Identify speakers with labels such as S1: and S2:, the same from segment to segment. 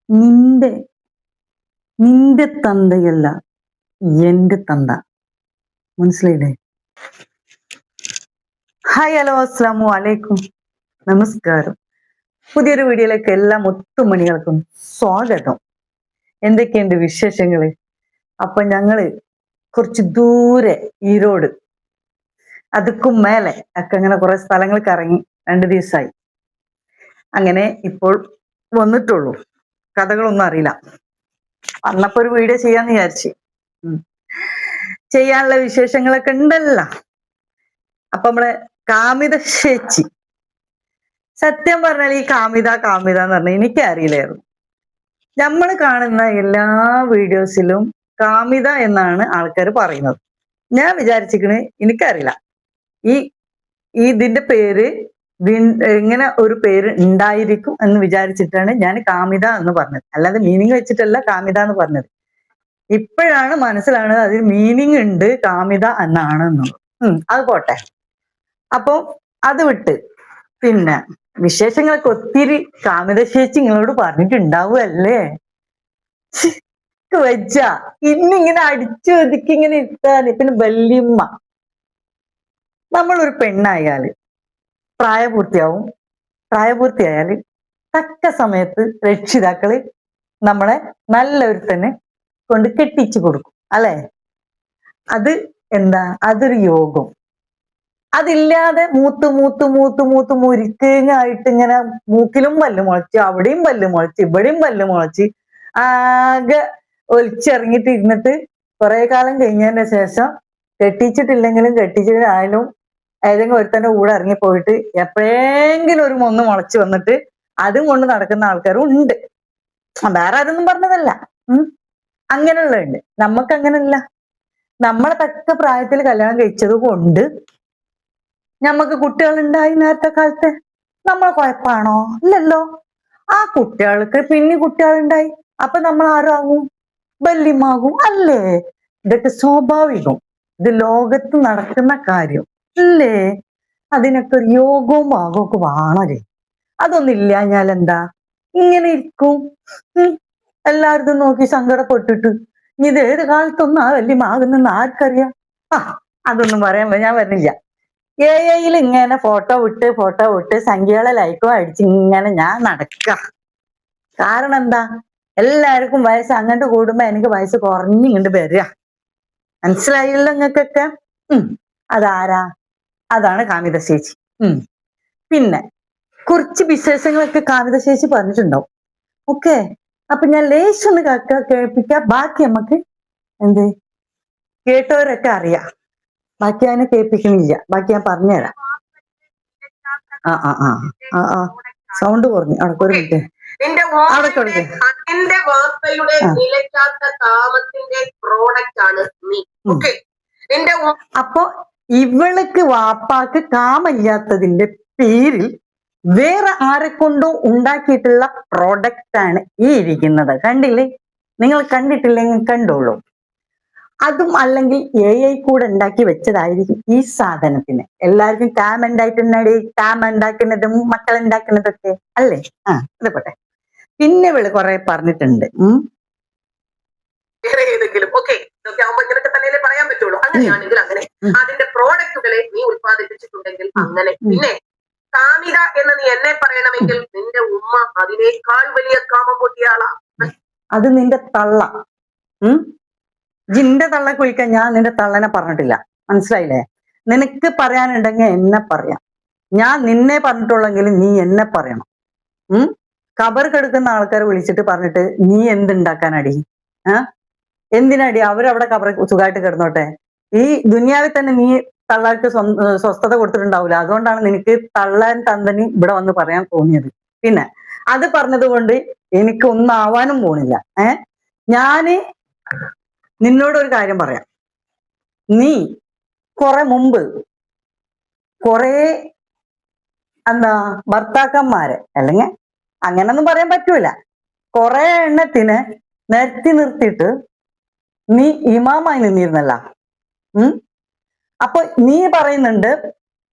S1: നിന്റെ നിന്റെ തന്തയല്ല എന്റെ തന്ത. മനസ്സിലായില്ലേ? ഹായ്, ഹലോ, അസ്സലാമു അലൈക്കും, നമസ്കാരം. പുതിയൊരു വീഡിയോയിലേക്ക് എല്ലാ മുത്തുമണികൾക്കും സ്വാഗതം. എന്തൊക്കെയുണ്ട് വിശേഷങ്ങള്? അപ്പൊ ഞങ്ങള് കുറച്ച് ദൂരെ ഈരോട് അതുക്കും മേലെ ഒക്കെ അങ്ങനെ കുറെ സ്ഥലങ്ങൾ കറങ്ങി 2 ദിവസമായി. അങ്ങനെ ഇപ്പോൾ വന്നിട്ടുള്ളൂ. കഥകളൊന്നും അറിയില്ല. വന്നപ്പോ ഒരു വീഡിയോ ചെയ്യാന്ന് വിചാരിച്ചു. ചെയ്യാനുള്ള വിശേഷങ്ങളൊക്കെ ഉണ്ടല്ലോ. അപ്പൊ നമ്മളെ കാമിത ചേച്ചി, സത്യം പറഞ്ഞാൽ ഈ കാമിത എന്ന് പറഞ്ഞാൽ എനിക്കറിയില്ലായിരുന്നു. നമ്മൾ കാണുന്ന എല്ലാ വീഡിയോസിലും കാമിത എന്നാണ് ആൾക്കാർ പറയുന്നത്. ഞാൻ വിചാരിച്ചിരിക്കണ് എനിക്കറിയില്ല ഈ ഇതിന്റെ പേര് ഇങ്ങനെ ഒരു പേര് ഉണ്ടായിരിക്കും എന്ന് വിചാരിച്ചിട്ടാണ് ഞാൻ കാമിത എന്ന് പറഞ്ഞത്. അല്ലാതെ മീനിങ് വെച്ചിട്ടല്ല കാമിത എന്ന് പറഞ്ഞത്. ഇപ്പോഴാണ് മനസ്സിലാവുന്നത് അതിൽ മീനിങ് ഉണ്ട്, കാമിത എന്നാണെന്നുള്ളത്. അത് പോട്ടെ. അപ്പൊ അത് വിട്ട് പിന്നെ വിശേഷങ്ങളൊക്കെ ഒത്തിരി കാമിത ചേച്ചി നിങ്ങളോട് പറഞ്ഞിട്ടുണ്ടാവുമല്ലേ? വെച്ച ഇന്നിങ്ങനെ അടിച്ചു ഒതുക്കി ഇങ്ങനെ ഇട്ടാല്. പിന്നെ വല്യമ്മ, നമ്മളൊരു പെണ്ണായാല് പ്രായപൂർത്തിയായാല് തക്ക സമയത്ത് രക്ഷിതാക്കള് നമ്മളെ നല്ലൊരു തന്നെ കൊണ്ട് കെട്ടിച്ചു കൊടുക്കും, അല്ലെ? അത് എന്താ, അതൊരു യോഗം. അതില്ലാതെ മൂത്ത് മുരിക്കേങ്ങായിട്ട് ഇങ്ങനെ മൂക്കിലും പല്ല് മുളച്ച്, അവിടെയും പല്ല് മുളച്ച്, ഇവിടെയും പല്ല് മുളച്ച് ആകെ ഒലിച്ചിറങ്ങിട്ട് ഇരുന്നിട്ട് കുറെ കാലം കഴിഞ്ഞതിന് ശേഷം കെട്ടിച്ചിട്ടില്ലെങ്കിലും കെട്ടിച്ചിട്ടായാലും ഏതെങ്കിലും ഒരുത്തന്റെ കൂടെ ഇറങ്ങിപ്പോയിട്ട് എപ്പോഴെങ്കിലും ഒരു ഒന്ന് മുളച്ച് വന്നിട്ട് അതും കൊണ്ട് നടക്കുന്ന ആൾക്കാരും ഉണ്ട്. വേറെ ആരൊന്നും പറഞ്ഞതല്ല. അങ്ങനെയുള്ളതുണ്ട്. നമുക്ക് അങ്ങനെയല്ല. നമ്മളെ തക്ക പ്രായത്തിൽ കല്യാണം കഴിച്ചത് കൊണ്ട് നമുക്ക് കുട്ടികൾ ഉണ്ടായി. നേരത്തെ കാലത്ത് നമ്മളെ കുഴപ്പമാണോ? ഇല്ലല്ലോ. ആ കുട്ടികൾക്ക് പിന്നെ കുട്ടികളുണ്ടായി. അപ്പൊ നമ്മൾ ആരാകും? വല്യമാകും, അല്ലേ? ഇതൊക്കെ സ്വാഭാവികം. ഇത് ലോകത്ത് നടക്കുന്ന കാര്യം അല്ലേ? അതിനൊക്കെ ഒരു യോഗവും ഭാഗവും ഒക്കെ വേണല്ലേ? അതൊന്നും ഇല്ലാഞ്ഞാൽ എന്താ ഇങ്ങനെ ഇരിക്കും. എല്ലാവരും നോക്കി സങ്കടപ്പെട്ടിട്ട് ഇത് ഏത് കാലത്തൊന്നും ആ വല്യമാകുന്നെന്ന് ആർക്കറിയാം? അതൊന്നും പറയാൻ ഞാൻ വരുന്നില്ല. AI ഇങ്ങനെ ഫോട്ടോ വിട്ട് സംഖ്യകളെ ലൈക്കും അടിച്ച് ഇങ്ങനെ ഞാൻ നടക്ക. കാരണം എന്താ, എല്ലാവർക്കും വയസ്സ് അങ്ങോട്ട് കൂടുമ്പോ എനിക്ക് വയസ്സ് കുറഞ്ഞിങ്ങോട്ട് വരിക. മനസ്സിലായില്ലോ നിങ്ങൾക്കൊക്കെ? അതാരാ? അതാണ് കാമിത ചേച്ചി. പിന്നെ കുറച്ച് വിശേഷങ്ങളൊക്കെ കാമിത ചേച്ചി പറഞ്ഞിട്ടുണ്ടാവും. ഓക്കെ, അപ്പൊ ഞാൻ ലേശം ഒന്ന് കേൾപ്പിക്കാം. ബാക്കി നമുക്ക് എന്ത് കേട്ടവരൊക്കെ അറിയാം. ബാക്കി അതിനെ കേൾപ്പിക്കണില്ല. ബാക്കി ഞാൻ പറഞ്ഞുതരാം. സൗണ്ട് കുറഞ്ഞു. അവിടെ ഒരു മിനിറ്റ്.
S2: എന്റെ വാപ്പയുടെ നിലയ്ക്കാത്ത കാമത്തിന്റെ പ്രോഡക്റ്റ് ആണ് നീ. ഓക്കെ,
S1: അപ്പൊ ഇവൾക്ക് വാപ്പാക്ക് കാമില്ലാത്തതിന്റെ പേരിൽ വേറെ ആരെ കൊണ്ടോ ഉണ്ടാക്കിയിട്ടുള്ള പ്രോഡക്റ്റ് ആണ് ഈ ഇരിക്കുന്നത്. കണ്ടില്ലേ? നിങ്ങൾ കണ്ടിട്ടില്ലെങ്കിൽ കണ്ടോളൂ. അതും അല്ലെങ്കിൽ AI കൂടെ ഉണ്ടാക്കി വെച്ചതായിരിക്കും ഈ സാധനത്തിന്. എല്ലാവർക്കും കാം ഉണ്ടാക്കുന്നതും മക്കൾ ഉണ്ടാക്കുന്നതൊക്കെ അല്ലേ? ഇതോട്ടെ. പിന്നെ ഇവള് കുറെ പറഞ്ഞിട്ടുണ്ട്.
S2: പറയാൻ പറ്റുള്ളൂ. അങ്ങനെയാണെങ്കിൽ അങ്ങനെ അതിന്റെ പ്രോഡക്റ്റുകളെ നീ ഉത്പാദിപ്പിച്ചിട്ടുണ്ടെങ്കിൽ അങ്ങനെ. പിന്നെ കാമിത എന്ന് നീ എന്നെ പറയണമെങ്കിൽ നിന്റെ ഉമ്മ അതിനേക്കാൾ വലിയ കാമം പൊട്ടിയാളാ.
S1: അത് നിന്റെ തള്ള. ജിന്റെ തള്ള കുളിക്കാൻ ഞാൻ നിന്റെ തള്ളനെ പറഞ്ഞിട്ടില്ല. മനസ്സിലായില്ലേ? നിനക്ക് പറയാനുണ്ടെങ്കിൽ എന്നെ പറയാം. ഞാൻ നിന്നെ പറഞ്ഞിട്ടുള്ളെങ്കിലും നീ എന്നെ പറയണം. കബർ കെടുക്കുന്ന ആൾക്കാരെ വിളിച്ചിട്ട് പറഞ്ഞിട്ട് നീ എന്തുണ്ടാക്കാനടി? എന്തിനടി? അവരവിടെ കബർ സുഖമായിട്ട് കിടന്നോട്ടെ. ഈ ദുനിയാവിൽ തന്നെ നീ തള്ളക്ക് സ്വസ്ഥത കൊടുത്തിട്ടുണ്ടാവില്ല. അതുകൊണ്ടാണ് നിനക്ക് തള്ളൻ തന്തനി ഇവിടെ വന്ന് പറയാൻ തോന്നിയത്. പിന്നെ അത് പറഞ്ഞത് കൊണ്ട് എനിക്ക് ഒന്നും ആവാനും പോണില്ല. ഞാന് നിന്നോടൊരു കാര്യം പറയാം. നീ കുറെ മുമ്പ് കുറെ ഭർത്താക്കന്മാരെ, അല്ലെങ്കിൽ അങ്ങനൊന്നും പറയാൻ പറ്റൂല, കുറെ എണ്ണത്തിനെ നിർത്തിയിട്ട് നീ ഇമാമായി നിന്നിരുന്നല്ല. അപ്പൊ നീ പറയുന്നുണ്ട്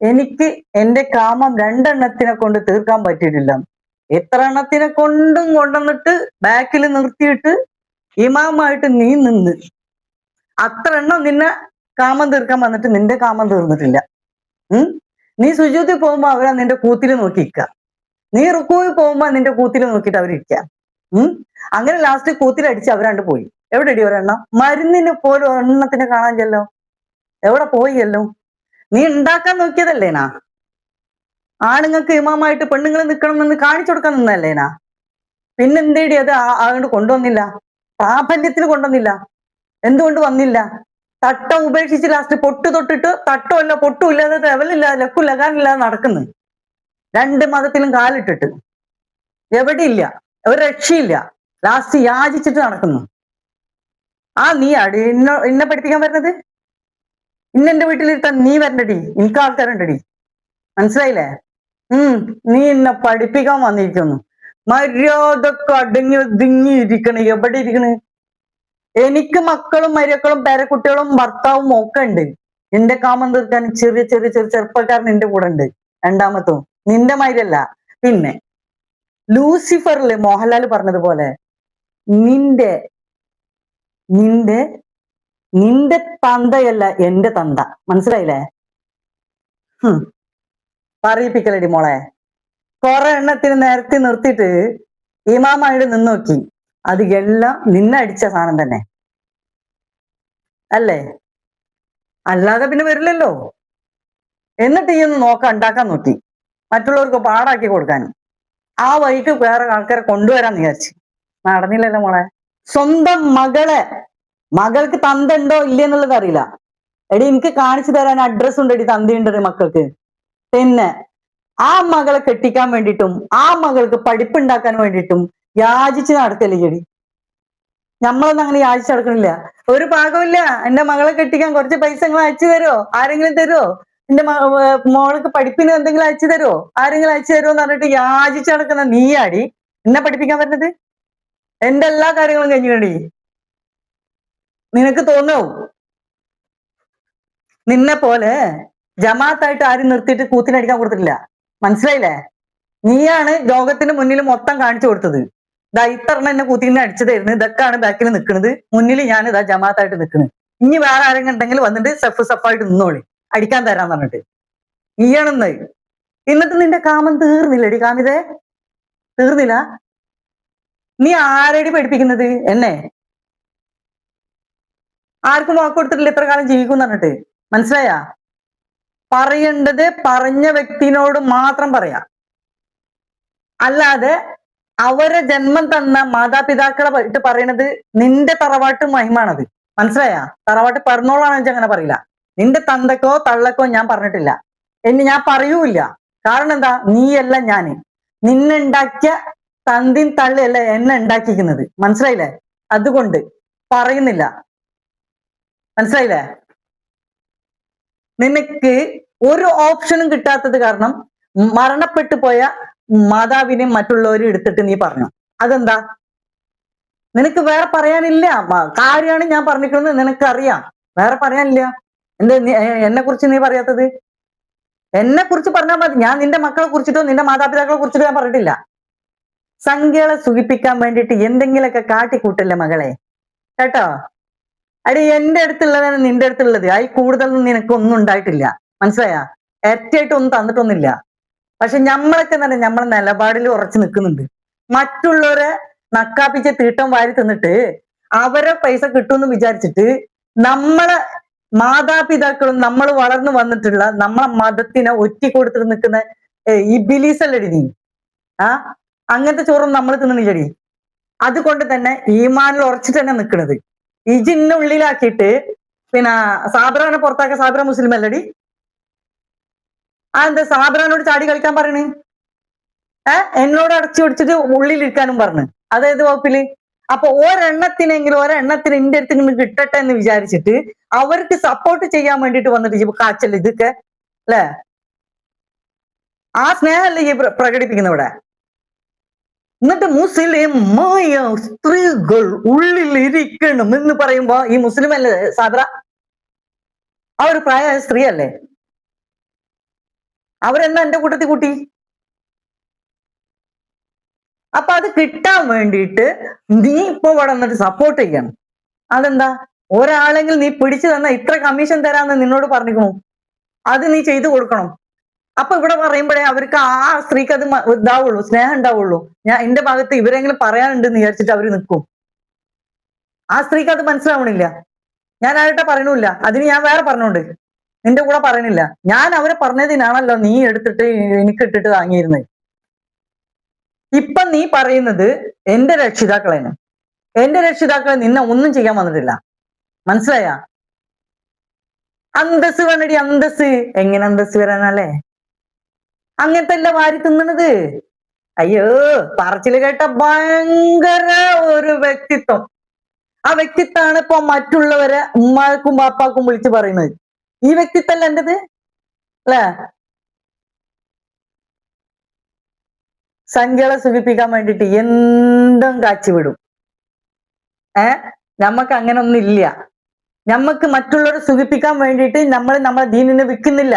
S1: എനിക്ക് എന്റെ കാമം 2 എണ്ണത്തിനെ കൊണ്ട് തീർക്കാൻ പറ്റിയിട്ടില്ല. എത്ര എണ്ണത്തിനെ കൊണ്ടുവന്നിട്ട് ബാക്കിൽ നിർത്തിയിട്ട് ഇമാമായിട്ട് നീ നിന്ന് അത്ര എണ്ണം നിന്നെ കാമം തീർക്കാൻ വന്നിട്ട് നിന്റെ കാമം തീർന്നിട്ടില്ല. നീ സുജൂദിൽ പോകുമ്പോ അവരാ നിന്റെ കൂത്തിൽ നോക്കിയിരിക്കുക. നീ റുക്കൂവിൽ പോകുമ്പോ നിന്റെ കൂത്തിൽ നോക്കിയിട്ട് അവരിരിക്കുക. അങ്ങനെ ലാസ്റ്റ് കൂത്തിലടിച്ച് അവരാണ്ട് പോയി. എവിടെ ഇടി ഒരെണ്ണം? മരുന്നിന് പോലും എണ്ണത്തിന് കാണാൻ ചെല്ലോ. എവിടെ പോയല്ലോ? നീ ഉണ്ടാക്കാൻ നോക്കിയതല്ലേനാ? ആണുങ്ങൾക്ക് ഇമാമായിട്ട് പെണ്ണുങ്ങൾ നിൽക്കണമെന്ന് കാണിച്ചു കൊടുക്കാൻ നിന്നല്ലേനാ? പിന്നെന്തേടി അത് അതുകൊണ്ട് കൊണ്ടുവന്നില്ല? പ്രാബല്യത്തിന് കൊണ്ടുവന്നില്ല. എന്തുകൊണ്ട് വന്നില്ല? തട്ടം ഉപേക്ഷിച്ച് ലാസ്റ്റ് പൊട്ട് തൊട്ടിട്ട് തട്ടമല്ല പൊട്ടും ഇല്ലാതെ ലെവലില്ലാതെ ലക്കും ലകാനില്ലാതെ നടക്കുന്നു. രണ്ട് മതത്തിലും കാലിട്ടിട്ട് എവിടെയില്ല, ഒരു രക്ഷയില്ല. ലാസ്റ്റ് യാചിച്ചിട്ട് നടക്കുന്നു. നീ അടി എന്നെ പഠിപ്പിക്കാൻ വരുന്നത്? എന്റെ വീട്ടിലിരുത്താൻ നീ വരണ്ടടി, എനിക്ക് ആൾക്കാരുണ്ടടി. മനസ്സിലായില്ലേ? നീ എന്നെ പഠിപ്പിക്കാൻ വന്നിരിക്കുന്നു. മര്യാദക്ക് അടങ്ങി ഒതുങ്ങി ഇരിക്കണേ. എവിടെ ഇരിക്കണ്? എനിക്ക് മക്കളും മരുക്കളും പേരക്കുട്ടികളും ഭർത്താവും ഒക്കെ ഉണ്ട്. എന്റെ കാമം തീർക്കാൻ ചെറിയ ചെറിയ ചെറിയ ചെറുപ്പക്കാരൻ എന്റെ കൂടെ ഉണ്ട്. രണ്ടാമത്തും നിന്റെ മാതിരിയല്ല. പിന്നെ ലൂസിഫറില് മോഹൻലാൽ പറഞ്ഞതുപോലെ നിന്റെ നിന്റെ നിന്റെ തന്തയല്ല എന്റെ തന്ത. മനസ്സിലായില്ലേ? പറയിപ്പിക്കലടി മോളെ. കുറെ എണ്ണത്തിന് നേരത്തെ നിർത്തിയിട്ട് ഇമാമായിട്ട് നിന്ന് നോക്കി. അത് എല്ലാം നിന്നെ അടിച്ച സാധനം തന്നെ അല്ലേ? അല്ലാതെ പിന്നെ വരില്ലല്ലോ. എന്നിട്ട് ഈ ഒന്ന് ഉണ്ടാക്കാൻ നോക്കി, മറ്റുള്ളവർക്ക് പാടാക്കി കൊടുക്കാനും. ആ വഴിക്ക് വേറെ ആൾക്കാരെ കൊണ്ടുവരാന്ന് വിചാരിച്ചു. നടന്നില്ലല്ലോ മോളെ. സ്വന്തം മകൾക്ക് തന്ത ഉണ്ടോ ഇല്ലെന്നുള്ളത് അറിയില്ല. എടി എനിക്ക് കാണിച്ചു തരാൻ അഡ്രസ് ഉണ്ട്. എടി തന്തയുണ്ട് മക്കൾക്ക്. പിന്നെ ആ മകളെ കെട്ടിക്കാൻ വേണ്ടിയിട്ടും ആ മകൾക്ക് പഠിപ്പുണ്ടാക്കാൻ വേണ്ടിയിട്ടും യാചിച്ച് നടക്കല്ലേ ചെടി. നമ്മളൊന്നും അങ്ങനെ യാചിച്ച് നടക്കണില്ല. ഒരു പാകമില്ല. എന്റെ മകളെ കെട്ടിക്കാൻ കുറച്ച് പൈസ നിങ്ങൾ അയച്ചു തരുമോ? ആരെങ്കിലും തരുമോ? എന്റെ മോൾക്ക് പഠിപ്പിന് എന്തെങ്കിലും അയച്ചു തരുമോ? ആരെങ്കിലും അയച്ചു തരുമോ എന്ന് പറഞ്ഞിട്ട് യാചിച്ച് നടക്കുന്ന നീയാടി എന്നെ പഠിപ്പിക്കാൻ വരുന്നത്? എന്റെ എല്ലാ കാര്യങ്ങളും കഴിഞ്ഞുകടി. നിനക്ക് തോന്നോ നിന്നെ പോലെ ജമാഅത്തായിട്ട് ആരും നിർത്തിയിട്ട് കൂത്തിനടിക്കാൻ കൊടുത്തിട്ടില്ല? മനസ്സിലായില്ലേ? നീയാണ് ലോകത്തിന് മുന്നിൽ മൊത്തം കാണിച്ചു കൊടുത്തത്. ഇതാ ഇത്തറിന് എന്നെ കൂത്തിനെ അടിച്ചതായിരുന്നു. ഇതൊക്കെയാണ് ബാക്കിൽ നിൽക്കുന്നത്. മുന്നിൽ ഞാൻ ഇതാ ജമാഅത്തായിട്ട് നിൽക്കുന്നത്. ഇനി വേറെ ആരെങ്കിലും ഉണ്ടെങ്കിൽ വന്നിട്ട് സഫായിട്ട് നിന്നോളി, അടിക്കാൻ തരാന്ന് പറഞ്ഞിട്ട്. നീയാണെന്ന്. എന്നിട്ട് നിന്റെ കാമം തീർന്നില്ലടി കാമിതേ? തീർന്നില്ല. നീ ആരടി പഠിപ്പിക്കുന്നത്? എന്നെ ആർക്കും വാക്ക് കൊടുത്തിട്ടില്ല ഇത്ര കാലം ജീവിക്കും പറഞ്ഞിട്ട്. മനസ്സിലായാ? പറയേണ്ടത് പറഞ്ഞ വ്യക്തിനോട് മാത്രം പറയാ. അല്ലാതെ അവരെ ജന്മം തന്ന മാതാപിതാക്കളെ പറ്റി പറയണത് നിന്റെ തറവാട്ട് മഹിമാണത്. മനസ്സിലായാ? തറവാട്ട് പിറന്നോളാണെന്ന് വെച്ചാൽ അങ്ങനെ പറയില്ല. നിന്റെ തന്തക്കോ തള്ളക്കോ ഞാൻ പറഞ്ഞിട്ടില്ല. ഞാൻ പറയൂല്ല. കാരണം എന്താ? നീയല്ല ഞാന്. നിന്നെ ഉണ്ടാക്കിയ തന്തിൻ തള്ളിയല്ല എന്നെ ഉണ്ടാക്കിയിരിക്കുന്നത്. മനസ്സിലായില്ലേ? അതുകൊണ്ട് പറയുന്നില്ല. മനസ്സിലായില്ലേ? നിനക്ക് ഒരു ഓപ്ഷനും കിട്ടാത്തത് കാരണം മരണപ്പെട്ടു പോയ മാതാവിനെയും മറ്റുള്ളവരും എടുത്തിട്ട് നീ പറഞ്ഞു. അതെന്താ? നിനക്ക് വേറെ പറയാനില്ല. കാര്യമാണ് ഞാൻ പറഞ്ഞിരിക്കുന്നത്. നിനക്കറിയാം, വേറെ പറയാനില്ല. എന്നെ കുറിച്ച് നീ പറയാത്തത്? എന്നെ കുറിച്ച് പറഞ്ഞാൽ മതി. ഞാൻ നിന്റെ മക്കളെ കുറിച്ചിട്ടോ നിന്റെ മാതാപിതാക്കളെ കുറിച്ചിട്ടോ ഞാൻ പറഞ്ഞിട്ടില്ല. സംഖ്യകളെ സുഖിപ്പിക്കാൻ വേണ്ടിയിട്ട് എന്തെങ്കിലുമൊക്കെ കാട്ടിക്കൂട്ടല്ലേ മകളെ, കേട്ടോ? അടി എന്റെ അടുത്തുള്ളതാണ് നിന്റെ അടുത്തുള്ളത്. അതിൽ കൂടുതലൊന്നും നിനക്കൊന്നും ഉണ്ടായിട്ടില്ല. മനസ്സിലായാ? ഏറ്റവും ഒന്നും തന്നിട്ടൊന്നുമില്ല. പക്ഷെ നമ്മളൊക്കെ എന്ന് പറഞ്ഞാൽ നമ്മളെ നിലപാടിൽ ഉറച്ചു നിൽക്കുന്നുണ്ട്. മറ്റുള്ളവരെ നക്കാപ്പിച്ച തീട്ടം വാരി തിന്നിട്ട് അവരെ പൈസ കിട്ടുമെന്ന് വിചാരിച്ചിട്ട് നമ്മളെ മാതാപിതാക്കളും നമ്മൾ വളർന്നു വന്നിട്ടുള്ള നമ്മളെ മതത്തിനെ ഒറ്റിക്കൊടുത്തിട്ട് നിൽക്കുന്ന ഇബിലീസല്ലടി നീ. അങ്ങനത്തെ ചോറൊന്നും നമ്മൾ തിന്നണില്ലടി. അതുകൊണ്ട് തന്നെ ഈമാനിൽ ഉറച്ചിട്ട് തന്നെ നിൽക്കുന്നത്. ഇജിന്നെ ഉള്ളിലാക്കിയിട്ട് പിന്നെ സാബ്രാനെ പുറത്താക്കിയ സാബ്ര മുസ്ലിം അല്ലടി? എന്താ സാബ്രാനോട് ചാടി കളിക്കാൻ പറയണ്? എന്നോട് അടച്ചു പിടിച്ചിട്ട് ഉള്ളിലിരിക്കാനും പറഞ്ഞു. അതേത് വകുപ്പില്? അപ്പൊ ഒരെണ്ണത്തിന് എന്റെ അടുത്ത് ഇങ്ങനെ കിട്ടട്ടെ എന്ന് വിചാരിച്ചിട്ട് അവർക്ക് സപ്പോർട്ട് ചെയ്യാൻ വേണ്ടിട്ട് വന്നിട്ട് കാച്ചല്ലേ ഇതൊക്കെ അല്ലേ? ആ സ്നേഹമല്ലേ ഈ പ്രകടിപ്പിക്കുന്ന ഇവിടെ? എന്നിട്ട് മുസ്ലിമായ സ്ത്രീകൾ ഉള്ളിൽ ഇരിക്കണം എന്ന് പറയുമ്പോ ഈ മുസ്ലിം അല്ലേ സാബ്ര? ആ ഒരു പ്രായമായ സ്ത്രീ അല്ലേ? അവരെന്താ എന്റെ കൂട്ടത്തിൽ കൂട്ടി? അപ്പൊ അത് കിട്ടാൻ വേണ്ടിയിട്ട് നീ ഇപ്പൊ ഇവിടെ വന്നിട്ട് സപ്പോർട്ട് ചെയ്യണം. അതെന്താ? ഒരാളെങ്കിലും നീ പിടിച്ചു തന്ന ഇത്ര കമ്മീഷൻ തരാന്ന് നിന്നോട് പറഞ്ഞിരിക്കണു, അത് നീ ചെയ്തു കൊടുക്കണം. അപ്പൊ ഇവിടെ പറയുമ്പോഴേ അവർക്ക് ആ സ്ത്രീക്ക് അത് ഇതാവുള്ളൂ, സ്നേഹം ഉണ്ടാവുള്ളൂ. ഞാൻ എന്റെ ഭാഗത്ത് ഇവരെങ്കിലും പറയാനുണ്ടെന്ന് വിചാരിച്ചിട്ട് അവര് നിൽക്കും. ആ സ്ത്രീക്ക് അത് മനസ്സിലാവണില്ല. ഞാൻ ആരുടെ പറയണില്ല, അതിന് ഞാൻ വേറെ പറഞ്ഞോണ്ട് നിന്റെ കൂടെ പറയണില്ല. ഞാൻ അവരെ പറഞ്ഞതിനാണല്ലോ നീ എടുത്തിട്ട് എനിക്ക് ഇട്ടിട്ട് വാങ്ങിയിരുന്നത്. ഇപ്പൊ നീ പറയുന്നത് എന്റെ രക്ഷിതാക്കളെയാണ്. എന്റെ രക്ഷിതാക്കളെ നിന്നെ ഒന്നും ചെയ്യാൻ വന്നിട്ടില്ല, മനസ്സിലായ? അന്തസ് വേണടി, അന്തസ്. എങ്ങനെ അന്തസ് വരാനല്ലേ? അങ്ങനത്തെ അല്ല വാരി തിന്നണത്. അയ്യോ, പറച്ചില് കേട്ട ഭയങ്കര ഒരു വ്യക്തിത്വം. ആ വ്യക്തിത്വമാണ് ഇപ്പൊ മറ്റുള്ളവരെ ഉമ്മാക്കും ബാപ്പാക്കും വിളിച്ച് പറയുന്നത്. ഈ വ്യക്തിത്വല്ല എന്റേത്, അല്ലേ? സംഖ്യകളെ സുഖിപ്പിക്കാൻ വേണ്ടിയിട്ട് എന്തും കാച്ചിവിടും. നമ്മക്ക് അങ്ങനെ ഒന്നും ഇല്ല. നമ്മക്ക് മറ്റുള്ളവരെ സുഖിപ്പിക്കാൻ വേണ്ടിയിട്ട് നമ്മളെ ദീനിനെ വിൽക്കുന്നില്ല.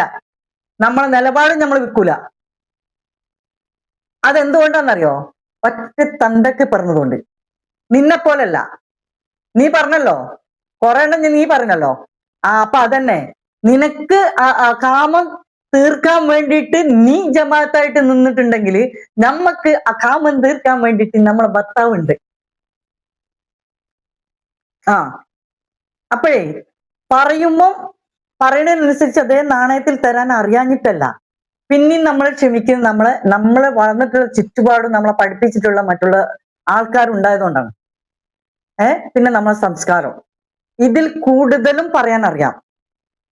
S1: നമ്മളെ നിലപാടും നമ്മൾ വിൽക്കൂല. അതെന്തുകൊണ്ടാണെന്നറിയോ? ഒറ്റ തന്തക്ക് പറഞ്ഞതുകൊണ്ട്. നിന്നെ പോലല്ല. നീ പറഞ്ഞല്ലോ, കുറെ എണ്ണം നീ പറഞ്ഞല്ലോ. അപ്പൊ അതന്നെ, നിനക്ക് കാമം തീർക്കാൻ വേണ്ടിയിട്ട് നീ ജമാഅത്തായിട്ട് നിന്നിട്ടുണ്ടെങ്കിൽ നമ്മക്ക് ആ കാമം തീർക്കാൻ വേണ്ടിയിട്ട് നമ്മളെ ഭർത്താവുണ്ട്. അപ്പോഴേ പറയുമ്പോ പറയണതിനനുസരിച്ച് അതേ നാണയത്തിൽ തരാൻ അറിയാഞ്ഞിട്ടല്ല. പിന്നെയും നമ്മൾ ക്ഷമിക്കുന്നത് നമ്മളെ വളർന്നിട്ടുള്ള ചുറ്റുപാടും നമ്മളെ പഠിപ്പിച്ചിട്ടുള്ള മറ്റുള്ള ആൾക്കാരുണ്ടായതുകൊണ്ടാണ്. പിന്നെ നമ്മളെ സംസ്കാരം ഇതിൽ കൂടുതലും പറയാൻ അറിയാം,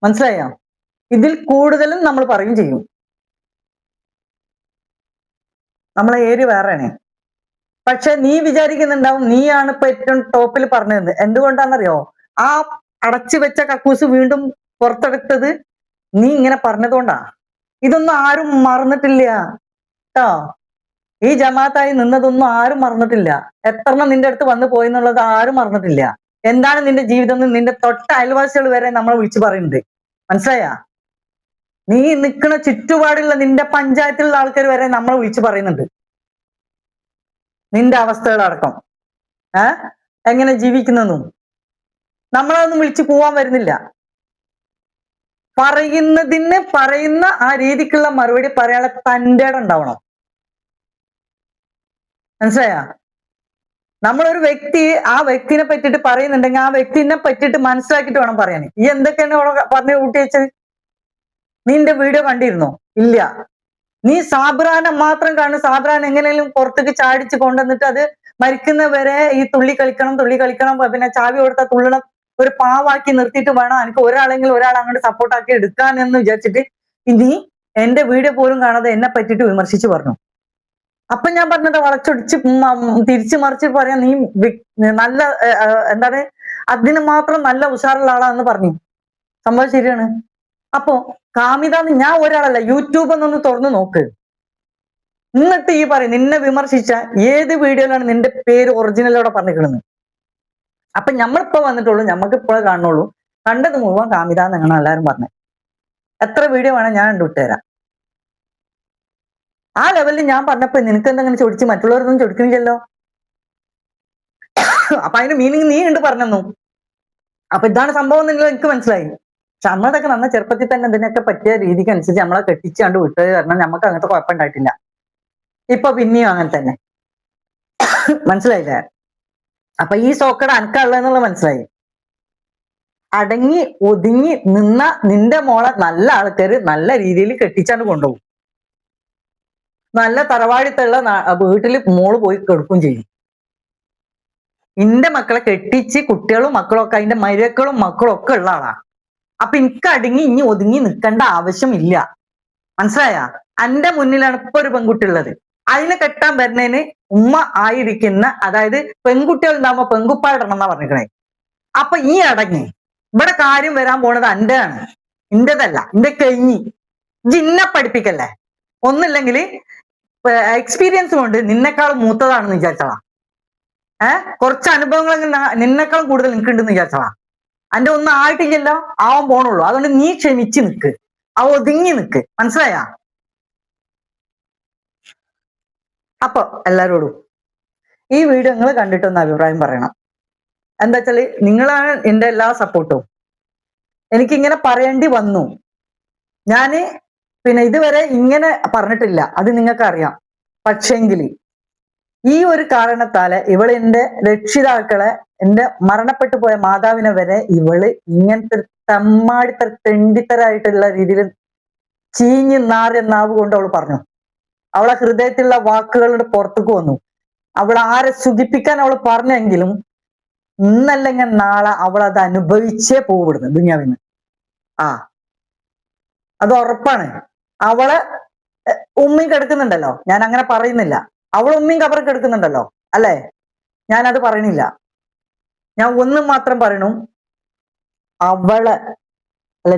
S1: മനസ്സിലായോ? ഇതിൽ കൂടുതലും നമ്മൾ പറയും ചെയ്യും. നമ്മളെ ഏരി വേറെയാണ്. പക്ഷെ നീ വിചാരിക്കുന്നുണ്ടാവും നീയാണ് ഇപ്പൊ ഏറ്റവും ടോപ്പിൽ പറഞ്ഞത്. എന്തുകൊണ്ടാണെന്നറിയോ? ആ അടച്ചു വെച്ച കക്കൂസ് വീണ്ടും പുറത്തെടുത്തത് നീ ഇങ്ങനെ പറഞ്ഞതുകൊണ്ടാ. ഇതൊന്നും ആരും മറന്നിട്ടില്ല കേട്ടോ. ഈ ജമാഅത്തായി നിന്നതൊന്നും ആരും മറന്നിട്ടില്ല. എത്രണ്ണം നിന്റെ അടുത്ത് വന്നു പോയി എന്നുള്ളത് ആരും മറന്നിട്ടില്ല. എന്താണ് നിന്റെ ജീവിതം എന്ന് നിന്റെ തൊട്ട അയൽവാസികൾ വരെ നമ്മളെ വിളിച്ചു പറയുന്നുണ്ട്, മനസ്സിലായ? നീ നിൽക്കുന്ന ചുറ്റുപാടുള്ള നിന്റെ പഞ്ചായത്തിലുള്ള ആൾക്കാർ വരെ നമ്മളെ വിളിച്ചു പറയുന്നുണ്ട് നിന്റെ അവസ്ഥകളടക്കം, എങ്ങനെ ജീവിക്കുന്നെന്നും. നമ്മളതൊന്നും വിളിച്ചു പോവാൻ വരുന്നില്ല. പറയുന്ന ആ രീതിക്കുള്ള മറുപടി പറയാനുള്ള തൻ്റെ ഇടം ഉണ്ടാവണം, മനസ്സിലായ? നമ്മളൊരു വ്യക്തി ആ വ്യക്തിനെ പറ്റിയിട്ട് പറയുന്നുണ്ടെങ്കിൽ ആ വ്യക്തിനെ പറ്റിയിട്ട് മനസ്സിലാക്കിയിട്ട് വേണം പറയാൻ. ഈ എന്തൊക്കെയാണ് അവിടെ പറഞ്ഞു കൂട്ടി വെച്ചത്? നിന്റെ വീഡിയോ കണ്ടിരുന്നോ? ഇല്ല. നീ സാബ്രാനെ മാത്രം കാണും. സാബ്രാൻ എങ്ങനെയും പുറത്തേക്ക് ചാടിച്ച് കൊണ്ടുവന്നിട്ട് അത് മരിക്കുന്നവരെ ഈ തുള്ളി കളിക്കണം പിന്നെ ചാവി കൊടുത്ത തുള്ളണം ഒരു പാവാക്കി നിർത്തിയിട്ട് വേണം എനിക്ക് ഒരാളെങ്കിലും ഒരാൾ അങ്ങോട്ട് സപ്പോർട്ടാക്കി എടുക്കാൻ എന്ന് വിചാരിച്ചിട്ട് നീ എന്റെ വീഡിയോ പോലും കാണാതെ എന്നെ പറ്റിയിട്ട് വിമർശിച്ചു പറഞ്ഞു. അപ്പൊ ഞാൻ പറഞ്ഞത് വളച്ചൊടിച്ച് തിരിച്ചു മറിച്ച് പറയാൻ നീ നല്ല എന്താണ് അതിന് മാത്രം നല്ല ഉഷാറുള്ള ആളാന്ന് പറഞ്ഞു. സംഭവം ശരിയാണ്. അപ്പോ കാമിതാന്ന് ഞാൻ ഒരാളല്ല, യൂട്യൂബ് എന്നൊന്ന് തുറന്നു നോക്ക്. എന്നിട്ട് ഈ പറയും നിന്നെ വിമർശിച്ച ഏത് വീഡിയോയിലാണ് നിന്റെ പേര് ഒറിജിനലോടെ പറഞ്ഞിരിക്കുന്നത്. അപ്പൊ നമ്മളിപ്പോ വന്നിട്ടുള്ളൂ, നമ്മൾക്ക് ഇപ്പോഴേ കാണുള്ളൂ. കണ്ടത് മുഴുവൻ കാമിത എന്നാണ് എല്ലാവരും പറഞ്ഞത്. എത്ര വീഡിയോ വേണം ഞാൻ കണ്ടുവിട്ടുതരാം. ആ ലെവലിൽ ഞാൻ പറഞ്ഞപ്പോ നിനക്ക് എന്തെങ്കിലും ചൊടിച്ച് മറ്റുള്ളവരൊന്നും ചൊടിക്കുന്നില്ലല്ലോ. അപ്പൊ അതിന് മീനിങ് നീ ഉണ്ട് പറഞ്ഞു. അപ്പൊ ഇതാണ് സംഭവം എന്നുള്ളത് എനിക്ക് മനസ്സിലായി. പക്ഷെ നമ്മളതൊക്കെ നന്ന ചെറുപ്പത്തിൽ തന്നെ ഇതിനൊക്കെ പറ്റിയ രീതിക്ക് അനുസരിച്ച് നമ്മളെ കെട്ടിച്ചാണ്ട് വിട്ടത് കാരണം നമുക്ക് അങ്ങനത്തെ കുഴപ്പമുണ്ടായിട്ടില്ല. ഇപ്പൊ പിന്നെയും അങ്ങനെ തന്നെ, മനസ്സിലായില്ലേ? അപ്പൊ ഈ സോക്കട അനക്കുള്ളതെന്നുള്ള മനസ്സിലായി. അടങ്ങി ഒതുങ്ങി നിന്ന നിന്റെ മോളെ നല്ല ആൾക്കാര് നല്ല രീതിയിൽ കെട്ടിച്ചാണ്ട് കൊണ്ടുപോകും. നല്ല തറവാടിത്തുള്ള വീട്ടില് മോള് പോയി കെടുക്കും ചെയ്യും. എന്റെ മക്കളെ കെട്ടിച്ച് കുട്ടികളും മക്കളും ഒക്കെ അതിന്റെ മരുക്കളും മക്കളും ഒക്കെ ഉള്ള ആളാ. അപ്പൊ എനിക്ക് അടങ്ങി ഇനി ഒതുങ്ങി നിൽക്കേണ്ട ആവശ്യമില്ല, മനസ്സിലായ? എന്റെ മുന്നിലാണ് ഇപ്പൊ ഒരു പെൺകുട്ടി ഉള്ളത്. അതിനെ കെട്ടാൻ വരുന്നതിന് ഉമ്മ ആയിരിക്കുന്ന, അതായത് പെൺകുട്ടികൾ ഉണ്ടാകുമ്പോ പെൺകുപ്പായിടണം എന്നാ പറഞ്ഞിരിക്കണേ. അപ്പൊ ഈ അടങ്ങി ഇവിടെ കാര്യം വരാൻ പോണത് എന്റെ ആണ്, എന്റേതല്ല. എന്റെ കഴിഞ്ഞി ജിന്നെ പഠിപ്പിക്കല്ലേ. ഒന്നില്ലെങ്കിൽ എക്സ്പീരിയൻസ് കൊണ്ട് നിന്നെക്കാൾ മൂത്തതാണെന്ന് വിചാരിച്ചളാ. കുറച്ച് അനുഭവങ്ങൾ നിന്നെക്കാളും കൂടുതൽ നിൽക്കുന്നുണ്ടെന്ന് വിചാരിച്ചളാ. അന്റെ ഒന്നും ആയിട്ടില്ലല്ലോ, ആവാൻ പോണുള്ളൂ. അതുകൊണ്ട് നീ ക്ഷമിച്ച് നിൽക്ക്, ഒതുങ്ങി നിൽക്ക്, മനസ്സിലായ? അപ്പൊ എല്ലാരോടും ഈ വീഡിയോ നിങ്ങൾ കണ്ടിട്ടൊന്ന് അഭിപ്രായം പറയണം. എന്താ വെച്ചാല് നിങ്ങളാണ് എന്റെ എല്ലാ സപ്പോർട്ടും. എനിക്കിങ്ങനെ പറയേണ്ടി വന്നു. ഞാന് പിന്നെ ഇതുവരെ ഇങ്ങനെ പറഞ്ഞിട്ടില്ല, അത് നിങ്ങൾക്ക് അറിയാം. പക്ഷെങ്കിൽ ഈ ഒരു കാരണത്താല് ഇവള് എന്റെ രക്ഷിതാക്കളെ, എന്റെ മരണപ്പെട്ടു പോയ മാതാവിനെ വരെ ഇവള് ഇങ്ങനത്തെ തെണ്ടിത്തരായിട്ടുള്ള രീതിയിൽ ചീഞ്ഞ് നാറിയ നാവ് കൊണ്ട് അവൾ പറഞ്ഞു. അവളെ ഹൃദയത്തിലുള്ള വാക്കുകളുടെ പുറത്തേക്ക് വന്നു. അവൾ ആരെ സുഖിപ്പിക്കാൻ അവൾ പറഞ്ഞെങ്കിലും ഇന്നല്ലെങ്കിൽ നാളെ അവൾ അത് അനുഭവിച്ചേ പോവിടുന്നു ദുനിയാവിന്ന്. അത് ഉറപ്പാണ്. അവളെ ഉമ്മയും കിടക്കുന്നുണ്ടല്ലോ, ഞാൻ അങ്ങനെ പറയുന്നില്ല. അവൾ ഉമ്മയും കബറ് കിടക്കുന്നുണ്ടല്ലോ അല്ലെ, ഞാനത് പറയണില്ല. ഞാൻ ഒന്നും മാത്രം പറയണു, അവളെ അല്ല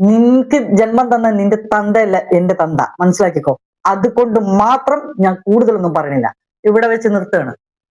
S1: നിനക്ക് ജന്മം തന്ന നിന്റെ തന്തയല്ല എന്റെ തന്ത, മനസ്സിലാക്കിക്കോ. അതുകൊണ്ട് മാത്രം ഞാൻ കൂടുതലൊന്നും പറയണില്ല, ഇവിടെ വെച്ച് നിർത്തുകയാണ്.